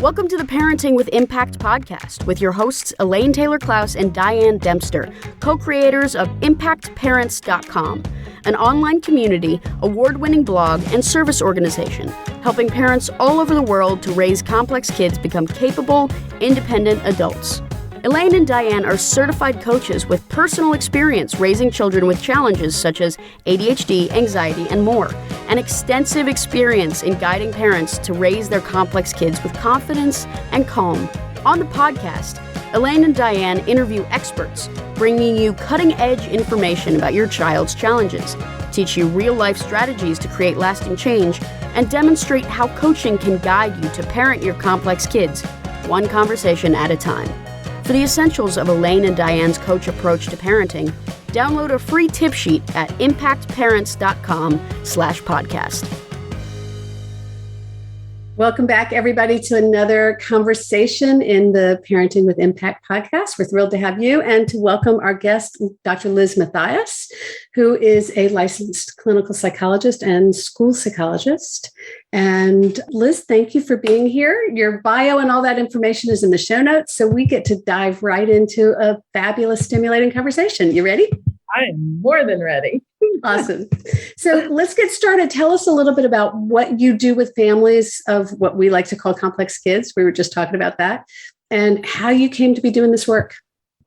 Welcome to the Parenting with Impact podcast with your hosts Elaine, Taylor-Klaus, and Diane, Dempster, co-creators of ImpactParents.com, an online community, award-winning blog, and service organization helping parents all over the world to raise complex kids become capable, independent adults. Elaine and Diane are certified coaches with personal experience raising children with challenges such as ADHD, anxiety, and more, and extensive experience in guiding parents to raise their complex kids with confidence and calm. On the podcast, Elaine and Diane interview experts, bringing you cutting-edge information about your child's challenges, teach you real-life strategies to create lasting change, and demonstrate how coaching can guide you to parent your complex kids, one conversation at a time. For the essentials of Elaine and Diane's coach approach to parenting, download a free tip sheet at impactparents.com/podcast. Welcome back, everybody, to another conversation in the Parenting with Impact podcast. We're thrilled to have you and to welcome our guest, Dr. Liz Matheis, who is a licensed clinical psychologist and school psychologist. And Liz, thank you for being here. Your bio and all that information is in the show notes, so we get to dive right into a fabulous, stimulating conversation. You ready? I am more than ready. Awesome. So let's get started. Tell us a little bit about what you do with families of what we like to call complex kids. We were just talking about that, and how you came to be doing this work.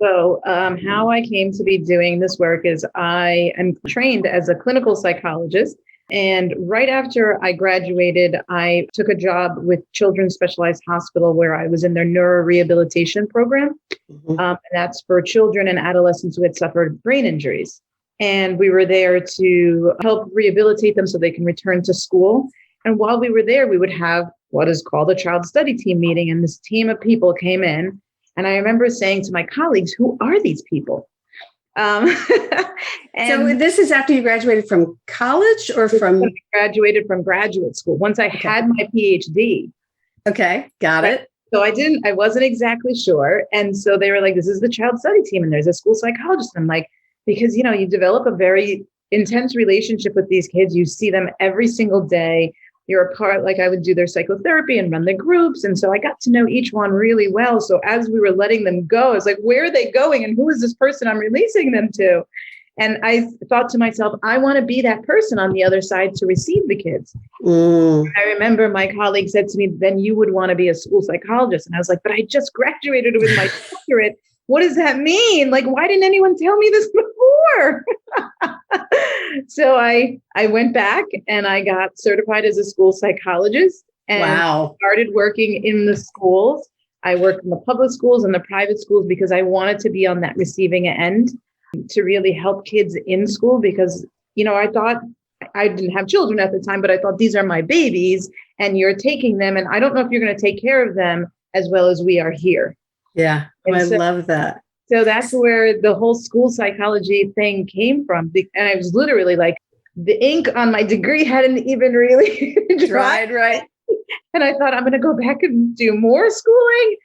So how I came to be doing this work is I am trained as a clinical psychologist. And right after I graduated, I took a job with Children's Specialized Hospital where I was in their neurorehabilitation program. And that's for children and adolescents who had suffered brain injuries. And we were there to help rehabilitate them so they can return to school. And while we were there, we would have what is called a child study team meeting. And this team of people came in. And I remember saying to my colleagues, who are these people? And so this is after you graduated from college or from? I graduated from graduate school. Once I had my PhD. Okay, got it. So I wasn't exactly sure. And so they were like, this is the child study team and there's a school psychologist. And I'm like, because, you develop a very intense relationship with these kids. You see them every single day. You're a part, like I would do their psychotherapy and run the groups. And so I got to know each one really well. So as we were letting them go, I was like, where are they going? And who is this person I'm releasing them to? And I thought to myself, I want to be that person on the other side to receive the kids. I remember my colleague said to me, then you would want to be a school psychologist. And I was like, but I just graduated with my doctorate. What does that mean? Like, why didn't anyone tell me this before? So I went back and I got certified as a school psychologist and started working in the schools. I worked in the public schools and the private schools because I wanted to be on that receiving end to really help kids in school because, I thought I didn't have children at the time, but I thought these are my babies and you're taking them. And I don't know if you're going to take care of them as well as we are here. Yeah, I love that. So that's where the whole school psychology thing came from. And I was literally like, the ink on my degree hadn't even really dried. Right. And I thought I'm going to go back and do more schooling.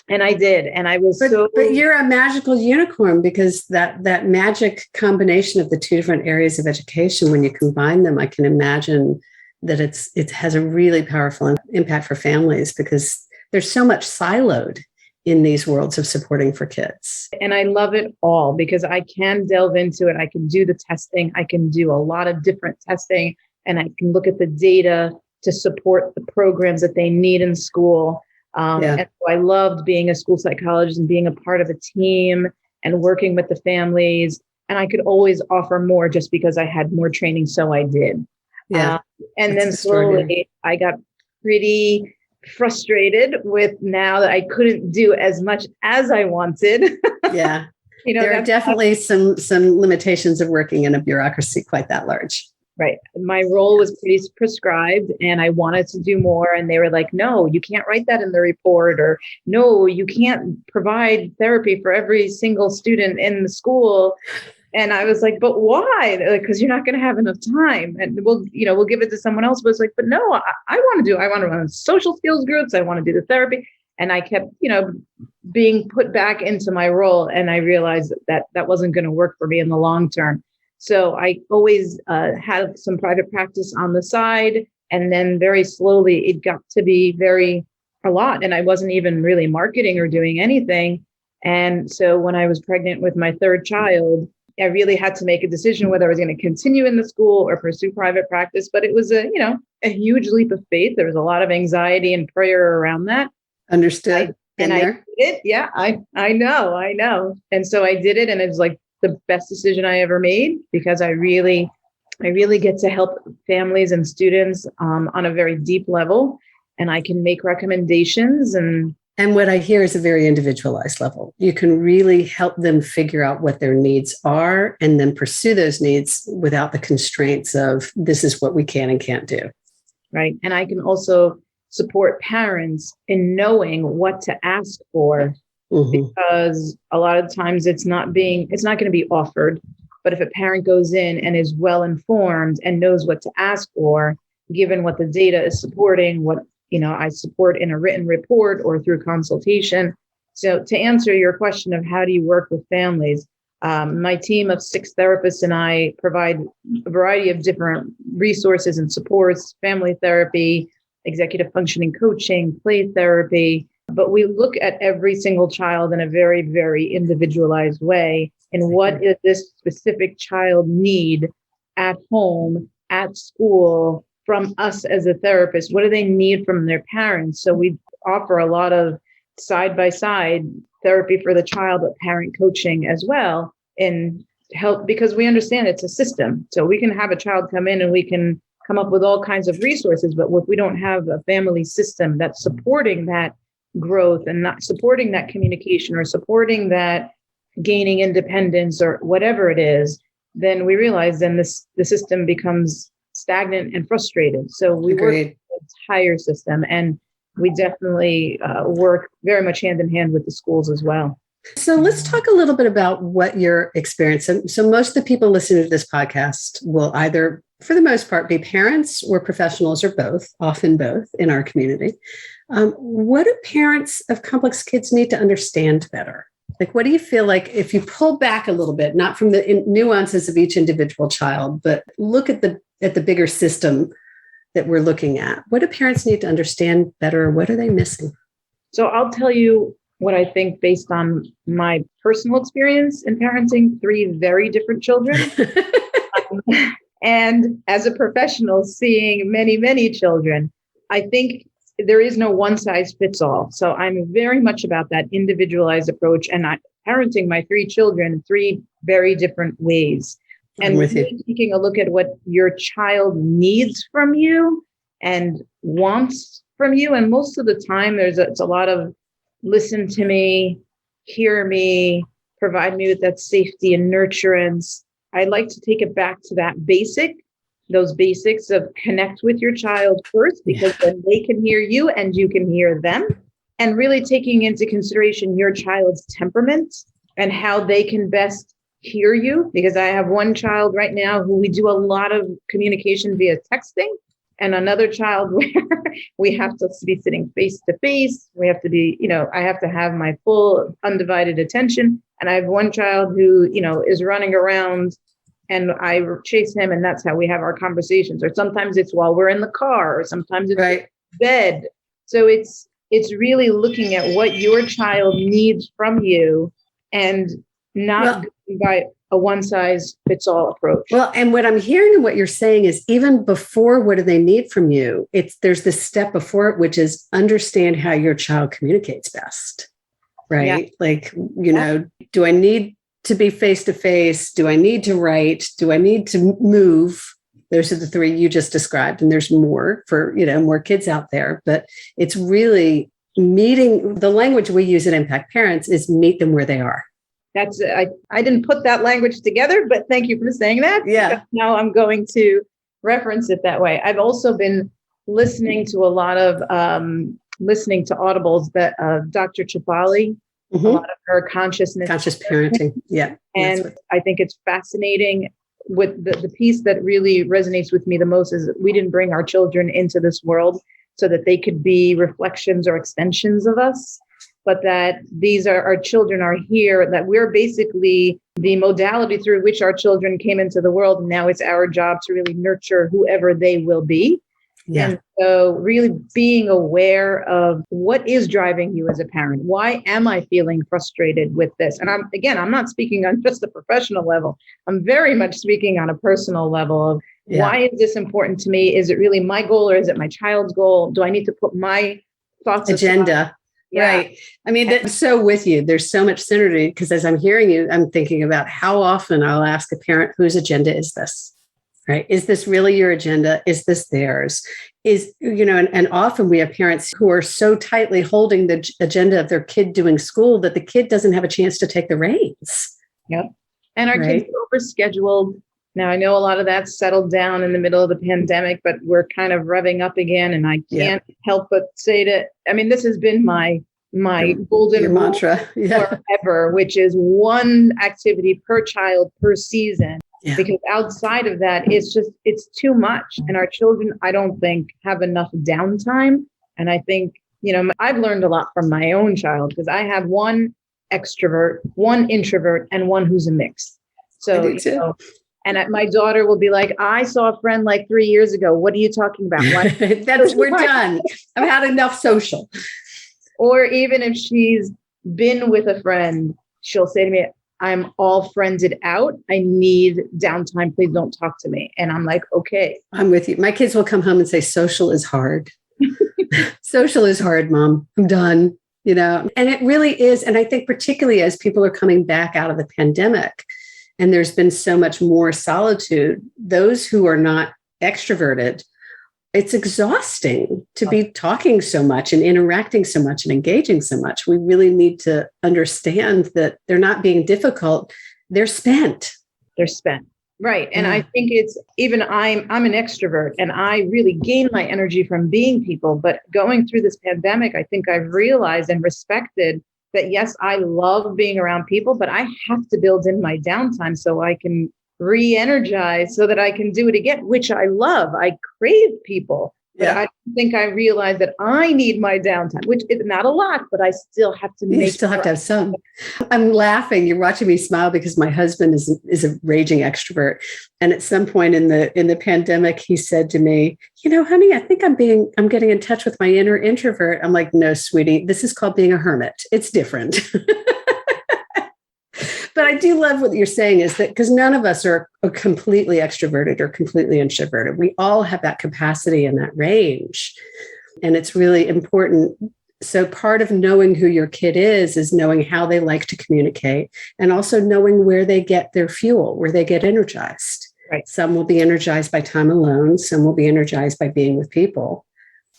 And I did. And I was But you're a magical unicorn because that magic combination of the two different areas of education, when you combine them, I can imagine that it has a really powerful impact for families because there's so much siloed in these worlds of supporting for kids. And I love it all because I can delve into it. I can do the testing. I can do a lot of different testing and I can look at the data to support the programs that they need in school. And so I loved being a school psychologist and being a part of a team and working with the families. And I could always offer more just because I had more training. So I did. And then slowly I got pretty frustrated with now that I couldn't do as much as I wanted. Yeah. There are definitely some limitations of working in a bureaucracy quite that large. Right. My role was pretty prescribed and I wanted to do more. And they were like, no, you can't write that in the report, or no, you can't provide therapy for every single student in the school. And I was like, but why? Because you're not going to have enough time and we'll give it to someone else. But it's like, but no, I want to run social skills groups. I want to do the therapy. And I kept, being put back into my role. And I realized that wasn't going to work for me in the long term. So I always had some private practice on the side. And then very slowly it got to be very a lot. And I wasn't even really marketing or doing anything. And so when I was pregnant with my third child, I really had to make a decision whether I was going to continue in the school or pursue private practice. But it was a huge leap of faith. There was a lot of anxiety and prayer around that. Understood. I did it. Yeah, I know. And so I did it. And it was like the best decision I ever made, because I really get to help families and students on a very deep level. And I can make recommendations. And what I hear is a very individualized level. You can really help them figure out what their needs are and then pursue those needs without the constraints of this is what we can and can't do. Right. And I can also support parents in knowing what to ask for, because a lot of times it's not going to be offered. But if a parent goes in and is well informed and knows what to ask for, given what the data is supporting, what I support in a written report or through consultation. So to answer your question of how do you work with families, my team of 6 therapists and I provide a variety of different resources and supports: family therapy, executive functioning coaching, play therapy. But we look at every single child in a very, very individualized way. And what does this specific child need at home, at school, from us as a therapist? What do they need from their parents? So we offer a lot of side-by-side therapy for the child, but parent coaching as well, and help, because we understand it's a system. So we can have a child come in and we can come up with all kinds of resources, but if we don't have a family system that's supporting that growth and not supporting that communication or supporting that gaining independence or whatever it is, then we realize then the system becomes stagnant and frustrated. So we work with the entire system, and we definitely work very much hand in hand with the schools as well. So let's talk a little bit about what you're experiencing. So most of the people listening to this podcast will either, for the most part, be parents or professionals or both, often both in our community. What do parents of complex kids need to understand better? Like, what do you feel like if you pull back a little bit, not from the nuances of each individual child, but look at the bigger system that we're looking at? What do parents need to understand better? What are they missing? So I'll tell you what I think based on my personal experience in parenting 3 very different children. And as a professional, seeing many, many children, I think there is no one size fits all. So I'm very much about that individualized approach, and I'm parenting my 3 children in 3 very different ways. And really taking a look at what your child needs from you and wants from you. And most of the time, it's a lot of listen to me, hear me, provide me with that safety and nurturance. I like to take it back to those basics of connect with your child first, because then they can hear you and you can hear them. And really taking into consideration your child's temperament and how they can best hear you. Because I have one child right now who we do a lot of communication via texting, and another child where we have to be sitting face to face. We have to be, I have to have my full undivided attention. And I have one child who, is running around and I chase him, and that's how we have our conversations. Or sometimes it's while we're in the car, or sometimes it's in bed. So it's really looking at what your child needs from you and not going by a one size fits all approach. Well, and what I'm hearing and what you're saying is even before what do they need from you, there's this step before it, which is understand how your child communicates best, right? Yeah. Like, do I need to be face to face? Do I need to write? Do I need to move? Those are the 3 you just described. And there's more for, more kids out there, but it's really meeting. The language we use at Impact Parents is meet them where they are. That's I didn't put that language together, but thank you for saying that. Yeah. Now I'm going to reference it that way. I've also been listening to a lot of audibles that Dr. Chifali, a lot of her conscious parenting. Yeah. And I think it's fascinating. With the piece that really resonates with me the most is that we didn't bring our children into this world so that they could be reflections or extensions of us, but that our children are here, that we're basically the modality through which our children came into the world. And now it's our job to really nurture whoever they will be. Yeah. And so really being aware of what is driving you as a parent. Why am I feeling frustrated with this? And I'm not speaking on just a professional level. I'm very much speaking on a personal level of why is this important to me? Is it really my goal or is it my child's goal? Do I need to put my thoughts agenda? Right. I mean, that's so with you. There's so much synergy because as I'm hearing you, I'm thinking about how often I'll ask a parent, whose agenda is this? Right? Is this really your agenda? Is this theirs? And often we have parents who are so tightly holding the agenda of their kid doing school that the kid doesn't have a chance to take the reins. Yep. And our kids are overscheduled. Now, I know a lot of that settled down in the middle of the pandemic, but we're kind of revving up again. And I can't help but say this has been my golden mantra forever, which is one activity per child per season. Yeah. Because outside of that, it's too much. And our children, I don't think, have enough downtime. And I think, I've learned a lot from my own child because I have one extrovert, one introvert, and one who's a mix. So, and my daughter will be like, I saw a friend like 3 years ago. What are you talking about? We're done. I've had enough social. Or even if she's been with a friend, she'll say to me, I'm all friended out. I need downtime. Please don't talk to me. And I'm like, okay. I'm with you. My kids will come home and say, social is hard. Social is hard, Mom. I'm done. And it really is. And I think particularly as people are coming back out of the pandemic and there's been so much more solitude, those who are not extroverted, it's exhausting to be talking so much and interacting so much and engaging so much. We really need to understand that they're not being difficult. They're spent. Right. And I think it's even I'm an extrovert and I really gain my energy from being people. But going through this pandemic, I think I've realized and respected that, yes, I love being around people, but I have to build in my downtime so I can re-energize so that I can do it again, which I love. I crave people. But I think I realized that I need my downtime, which is not a lot, but I still have to You still have to have some. I'm laughing. You're watching me smile because my husband is a raging extrovert. And at some point in the pandemic, he said to me, honey, I think I'm getting in touch with my inner introvert. I'm like, no, sweetie, this is called being a hermit. It's different. But I do love what you're saying is that because none of us are completely extroverted or completely introverted. We all have that capacity and that range. And it's really important. So part of knowing who your kid is knowing how they like to communicate and also knowing where they get their fuel, where they get energized. Right. Some will be energized by time alone. Some will be energized by being with people.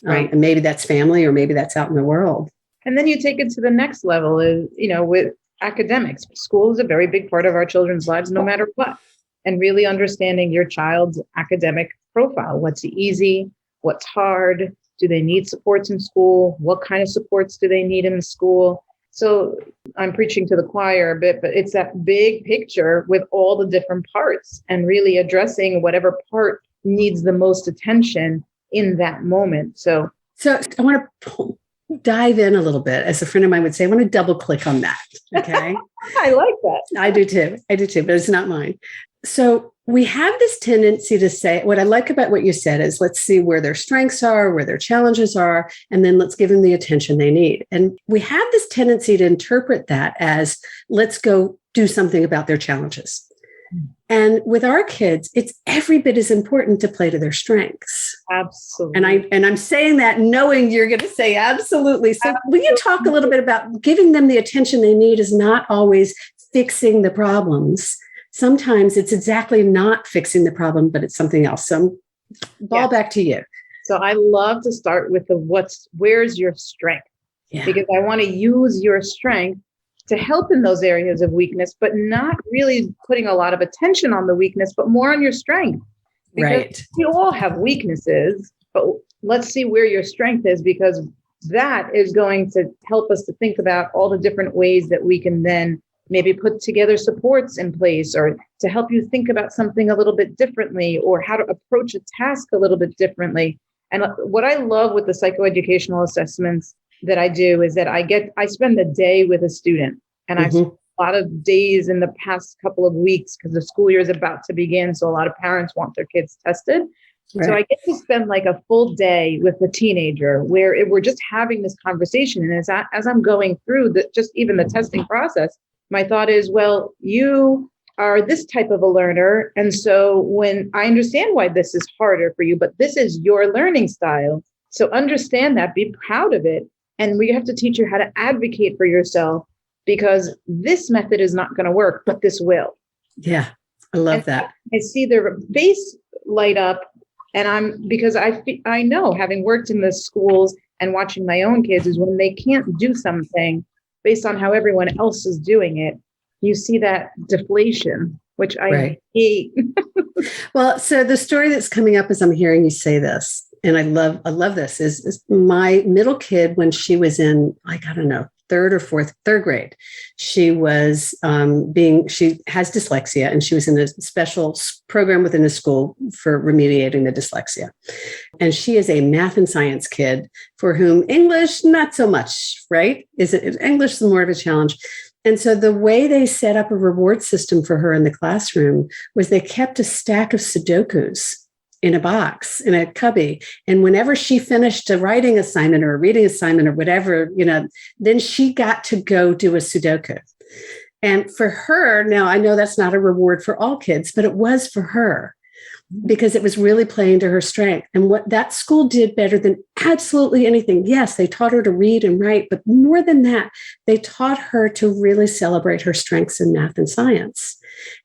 Right. And maybe that's family or maybe that's out in the world. And then you take it to the next level is, with academics. School is a very big part of our children's lives, no matter what. And really understanding your child's academic profile. What's easy? What's hard? Do they need supports in school? What kind of supports do they need in the school? So I'm preaching to the choir a bit, but it's that big picture with all the different parts and really addressing whatever part needs the most attention in that moment. So I want to dive in a little bit. As a friend of mine would say, I want to double click on that. Okay. I like that. I do too, but it's not mine. So we have this tendency to say, what I like about what you said is let's see where their strengths are, where their challenges are, and then let's give them the attention they need. And we have this tendency to interpret that as let's go do something about their challenges. And with our kids, it's every bit as important to play to their strengths. Absolutely. And I'm saying that knowing you're going to say absolutely. So will you talk a little bit about giving them the attention they need is not always fixing the problems. Sometimes it's exactly not fixing the problem, but it's something else. So back to you. So I love to start with where's your strength? Yeah. Because I want to use your strength to help in those areas of weakness, but not really putting a lot of attention on the weakness, but more on your strength. Because right. We all have weaknesses, but let's see where your strength is, because that is going to help us to think about all the different ways that we can then maybe put together supports in place or to help you think about something a little bit differently or how to approach a task a little bit differently. And what I love with the psychoeducational assessments that I do is that I spend the day with a student, and I've spent a lot of days in the past couple of weeks because the school year is about to begin. So a lot of parents want their kids tested. Right. So I get to spend like a full day with a teenager where we're just having this conversation. And as I'm going through just even the testing process, my thought is, well, you are this type of a learner. And so when I understand why this is harder for you, but this is your learning style. So understand that, be proud of it. And we have to teach you how to advocate for yourself, because this method is not going to work, but this will. Yeah, I love that. I see their face light up. And because I know, having worked in the schools and watching my own kids, is when they can't do something based on how everyone else is doing it, you see that deflation, which I hate. Well, so the story that's coming up as I'm hearing you say this, and I love this, is my middle kid, when she was in, like, I don't know, third grade, she was she has dyslexia, and she was in a special program within the school for remediating the dyslexia. And she is a math and science kid for whom English, not so much, right? English is more of a challenge. And so the way they set up a reward system for her in the classroom was they kept a stack of Sudokus in a box, in a cubby. And whenever she finished a writing assignment or a reading assignment or whatever, then she got to go do a Sudoku. And for her, now I know that's not a reward for all kids, but it was for her, because it was really playing to her strength. And what that school did better than absolutely anything, yes, they taught her to read and write, but more than that, they taught her to really celebrate her strengths in math and science.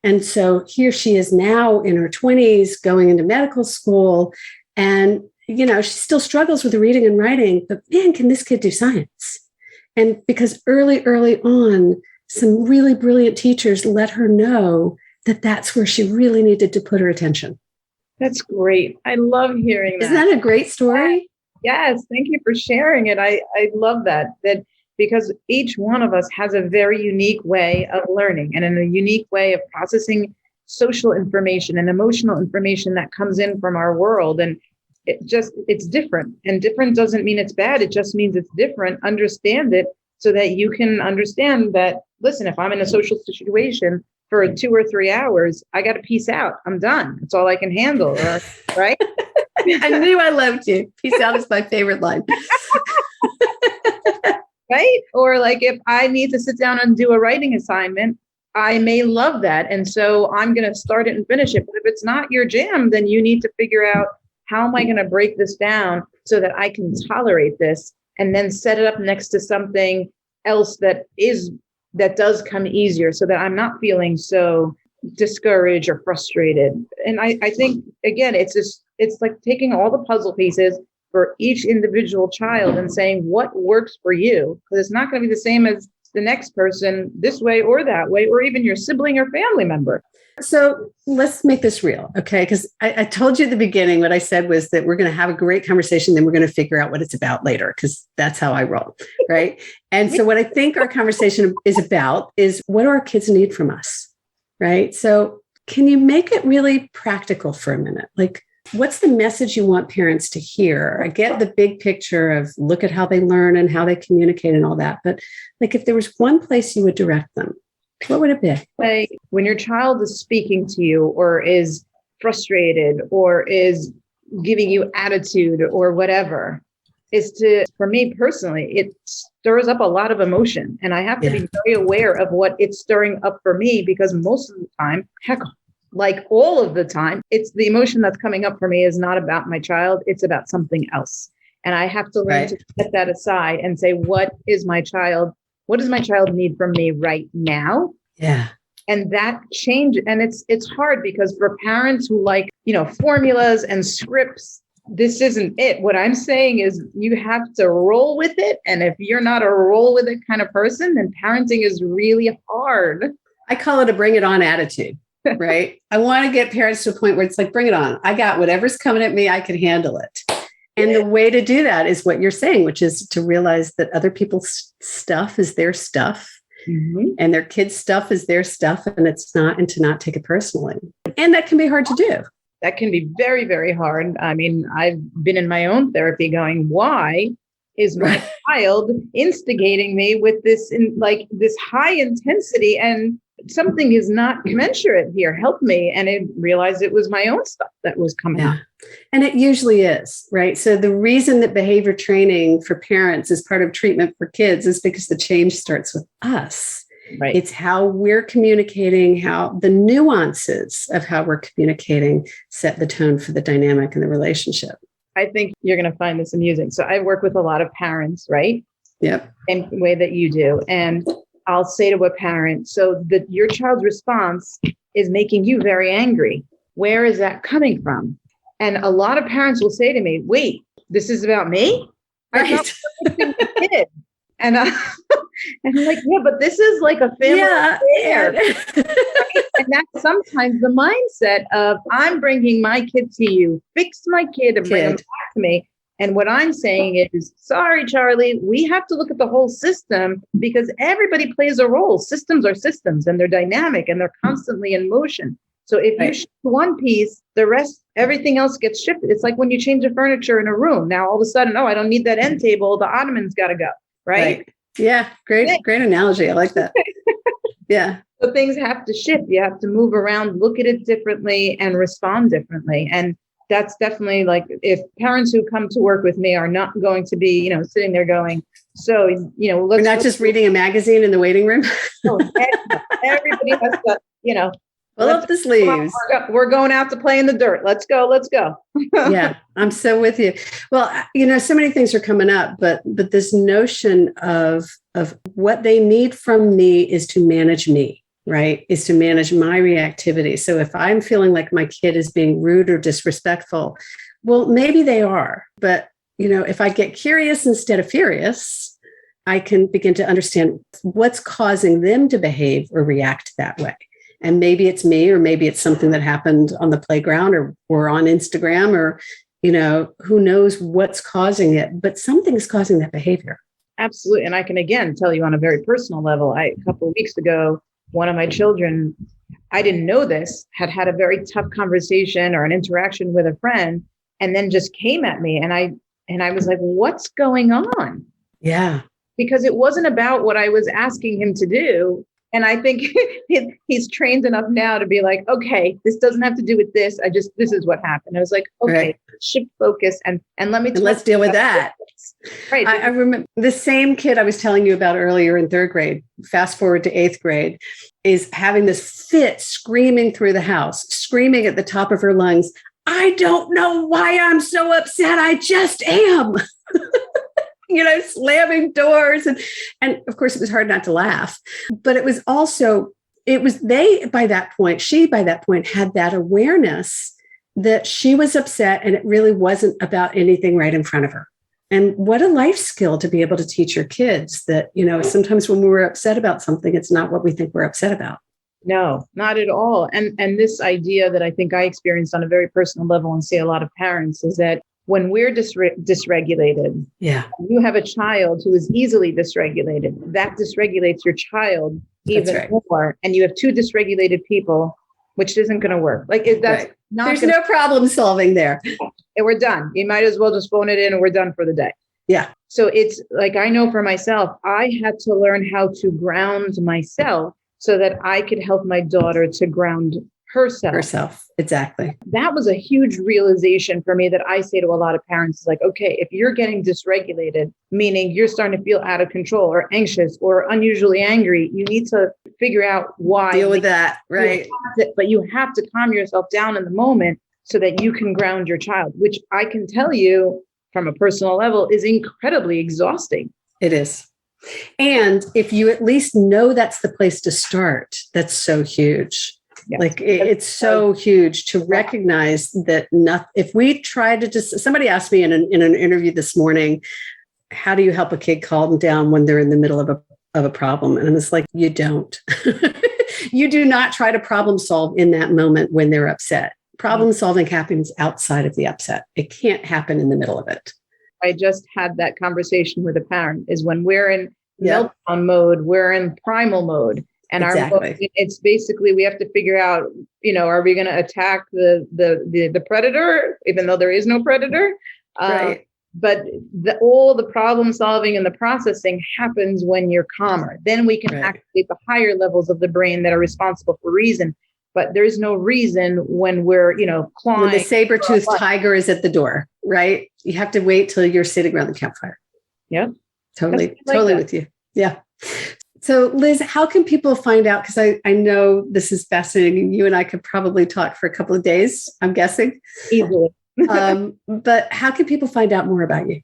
And so here she is now in her 20s, going into medical school. And, she still struggles with reading and writing, but man, can this kid do science? And because early on, some really brilliant teachers let her know that that's where she really needed to put her attention. That's great. I love hearing that. Isn't that a great story? Yes. Thank you for sharing it. I love that because each one of us has a very unique way of learning and in a unique way of processing social information and emotional information that comes in from our world. And it's different, and different doesn't mean it's bad. It just means it's different. Understand it so that you can understand that, listen, if I'm in a social situation for 2 or 3 hours, I got to peace out. I'm done. That's all I can handle. Right? I knew I loved you. Peace out is my favorite line. Right? Or like if I need to sit down and do a writing assignment, I may love that. And so I'm going to start it and finish it. But if it's not your jam, then you need to figure out, how am I going to break this down so that I can tolerate this, and then set it up next to something else that does come easier, so that I'm not feeling so discouraged or frustrated. And I think, again, it's like taking all the puzzle pieces for each individual child and saying what works for you, because it's not going to be the same as the next person this way or that way, or even your sibling or family member. So let's make this real, okay? Because I told you at the beginning, what I said was that we're going to have a great conversation, then we're going to figure out what it's about later, because that's how I roll, right? And so what I think our conversation is about is, what do our kids need from us, right? So can you make it really practical for a minute? Like, what's the message you want parents to hear? I get the big picture of look at how they learn and how they communicate and all that. But like, if there was one place you would direct them, what would it be? Like when your child is speaking to you, or is frustrated, or is giving you attitude or whatever, for me personally, it stirs up a lot of emotion. And I have to be very aware of what it's stirring up for me, because most of the time, heck, like all of the time, it's the emotion that's coming up for me is not about my child. It's about something else. And I have to learn to set that aside and say, what does my child need from me right now? Yeah. And that change. And it's hard, because for parents who like, formulas and scripts, this isn't it. What I'm saying is you have to roll with it. And if you're not a roll with it kind of person, then parenting is really hard. I call it a bring it on attitude. Right. I want to get parents to a point where it's like, bring it on. I got whatever's coming at me. I can handle it. And the way to do that is what you're saying, which is to realize that other people's stuff is their stuff, and their kids' stuff is their stuff. And to not take it personally. And that can be hard to do. That can be very, very hard. I mean, I've been in my own therapy going, why is my child instigating me with this high intensity? And something is not commensurate here. Help me. And I realized it was my own stuff that was coming up. And it usually is, right? So the reason that behavior training for parents is part of treatment for kids is because the change starts with us. Right. It's how we're communicating, how the nuances of how we're communicating set the tone for the dynamic in the relationship. I think you're going to find this amusing. So I work with a lot of parents, right? Yep. In the way that you do. And I'll say to a parent, so that your child's response is making you very angry. Where is that coming from? And a lot of parents will say to me, wait, this is about me? Right. I thought we were fixing the kid. And I'm like, yeah, but this is like a family affair. Right? And that's sometimes the mindset of, I'm bringing my kid to you, fix my kid and bring him back to me. And what I'm saying is, sorry, Charlie, we have to look at the whole system because everybody plays a role. Systems are systems and they're dynamic and they're constantly in motion. So if you shift one piece, the rest, everything else gets shifted. It's like when you change the furniture in a room. Now, all of a sudden, I don't need that end table. The ottoman's got to go. Right? Yeah. Great analogy. I like that. Yeah. So things have to shift. You have to move around, look at it differently and respond differently. And that's definitely like, if parents who come to work with me are not going to be, sitting there going, so, we're not just reading a magazine in the waiting room. Everybody has to, pull up the sleeves. We're going out to play in the dirt. Let's go. Yeah, I'm so with you. Well, so many things are coming up, but this notion of what they need from me is to manage me, right? Is to manage my reactivity. So if I'm feeling like my kid is being rude or disrespectful, well, maybe they are. But, if I get curious instead of furious, I can begin to understand what's causing them to behave or react that way. And maybe it's me, or maybe it's something that happened on the playground or on Instagram, or, who knows what's causing it, but something's causing that behavior. Absolutely. And I can, again, tell you on a very personal level, a couple of weeks ago, one of my children, I didn't know this, had a very tough conversation or an interaction with a friend, and then just came at me. And I was like, what's going on? Yeah. Because it wasn't about what I was asking him to do. And I think he's trained enough now to be like, okay, this doesn't have to do with this. This is what happened. I was like, okay, shift focus and let's deal with that. Right. I remember the same kid I was telling you about earlier in third grade, fast forward to eighth grade, is having this fit, screaming through the house, screaming at the top of her lungs. I don't know why I'm so upset. I just am. Slamming doors. And of course, it was hard not to laugh. But she by that point had that awareness that she was upset and it really wasn't about anything right in front of her. And what a life skill to be able to teach your kids that, sometimes when we're upset about something, it's not what we think we're upset about. No, not at all. And this idea that I think I experienced on a very personal level and see a lot of parents is that when we're dysregulated, you have a child who is easily dysregulated. That dysregulates your child even more. And you have two dysregulated people, which isn't going to work. There's no problem solving there. And we're done. You might as well just phone it in and we're done for the day. Yeah. So it's like, I know for myself, I had to learn how to ground myself so that I could help my daughter to ground herself. Exactly. That was a huge realization for me that I say to a lot of parents, is like, okay, if you're getting dysregulated, meaning you're starting to feel out of control or anxious or unusually angry, you need to figure out why. Deal with that. Right. But you have to calm yourself down in the moment so that you can ground your child, which I can tell you from a personal level is incredibly exhausting. It is. And if you at least know that's the place to start, that's so huge. Yes. It's so huge to recognize that if we try to somebody asked me in an interview this morning, how do you help a kid calm down when they're in the middle of a problem? And it's like, you don't. You do not try to problem solve in that moment when they're upset. Problem solving happens outside of the upset. It can't happen in the middle of it. I just had that conversation with a parent, is when we're in meltdown mode, we're in primal mode. And it's basically, we have to figure out, are we going to attack the predator, even though there is no predator? Right. But all the problem solving and the processing happens when you're calmer. Then we can activate the higher levels of the brain that are responsible for reason. But there's no reason when we're, clawing. When the saber-toothed tiger is at the door, right? You have to wait till you're sitting around the campfire. Yeah. Totally with you. Yeah. So Liz, how can people find out? Because I know this is fascinating. You and I could probably talk for a couple of days, I'm guessing. Easily. But how can people find out more about you?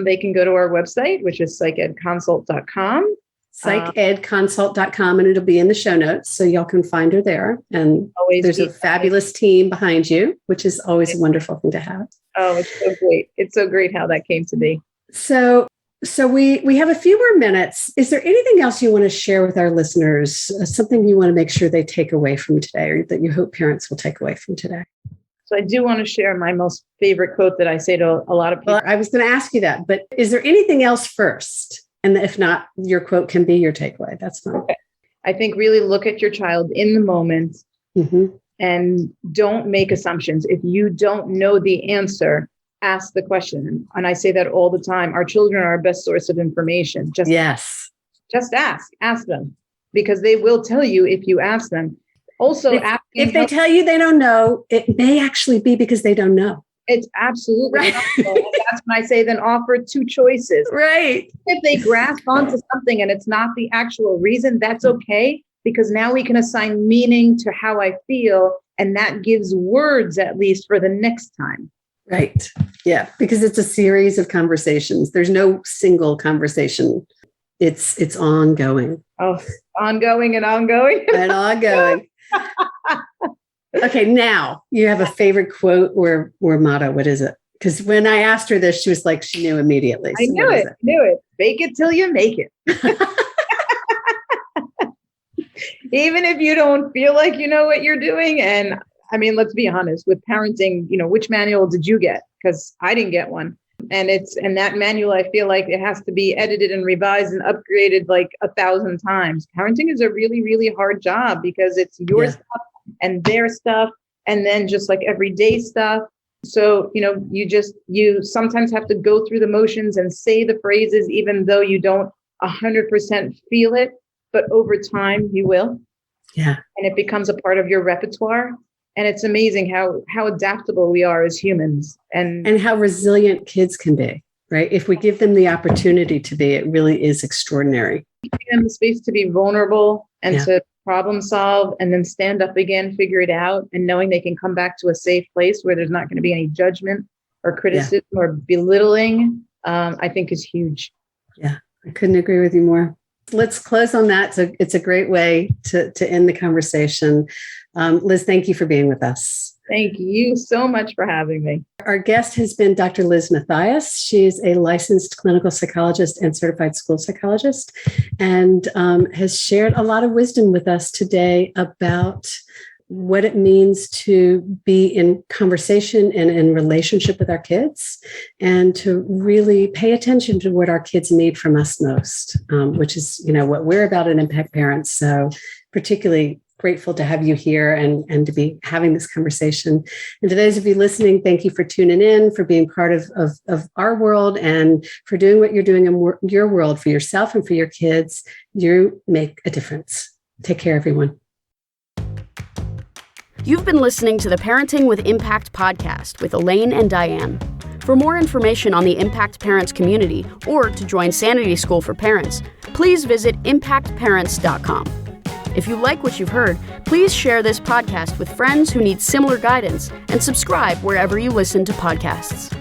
They can go to our website, which is psychedconsult.com. psychedconsult.com, and it'll be in the show notes, so y'all can find her there. And there's a fabulous team behind you, which is always a wonderful thing to have. Oh, it's so great. It's so great how that came to be. So we have a few more minutes. Is there anything else you want to share with our listeners, something you want to make sure they take away from today, or that you hope parents will take away from today? So I do want to share my most favorite quote that I say to a lot of people. Well, I was going to ask you that, but is there anything else first? And if not, your quote can be your takeaway. That's fine. Okay. I think really look at your child in the moment and don't make assumptions. If you don't know the answer, ask the question. And I say that all the time. Our children are our best source of information. Just ask them, because they will tell you if you ask them. Also, if they tell you they don't know, it may actually be because they don't know. It's absolutely right. That's when I say, then offer two choices. Right. If they grasp onto something and it's not the actual reason, that's okay, because now we can assign meaning to how I feel, and that gives words at least for the next time. Right. Yeah, because it's a series of conversations. There's no single conversation. It's ongoing. Oh, ongoing and ongoing. And ongoing. Okay, now you have a favorite quote or motto. What is it? Because when I asked her this, she was like, she knew immediately. So I knew it. Fake it till you make it. Even if you don't feel like you know what you're doing. And I mean, let's be honest with parenting, which manual did you get? Because I didn't get one. And that manual, I feel like it has to be edited and revised and upgraded like 1,000 times. Parenting is a really, really hard job because it's your stuff and their stuff, and then just like everyday stuff. So, you sometimes have to go through the motions and say the phrases, even though you don't 100% feel it, but over time you will. Yeah. And it becomes a part of your repertoire. And it's amazing how adaptable we are as humans and how resilient kids can be, right? If we give them the opportunity to be, it really is extraordinary. Giving them the space to be vulnerable and to problem solve and then stand up again, figure it out, and knowing they can come back to a safe place where there's not going to be any judgment or criticism or belittling, I think is huge. Yeah, I couldn't agree with you more. Let's close on that. So it's a great way to end the conversation. Liz, thank you for being with us. Thank you so much for having me. Our guest has been Dr. Liz Matheis. She is a licensed clinical psychologist and certified school psychologist, and has shared a lot of wisdom with us today about what it means to be in conversation and in relationship with our kids, and to really pay attention to what our kids need from us most, which is, what we're about at Impact Parents. So particularly grateful to have you here and to be having this conversation. And to those of you listening, thank you for tuning in, for being part of our world, and for doing what you're doing in your world for yourself and for your kids. You make a difference. Take care, everyone. You've been listening to the Parenting with Impact podcast with Elaine and Diane. For more information on the Impact Parents community or to join Sanity School for Parents, please visit impactparents.com. If you like what you've heard, please share this podcast with friends who need similar guidance, and subscribe wherever you listen to podcasts.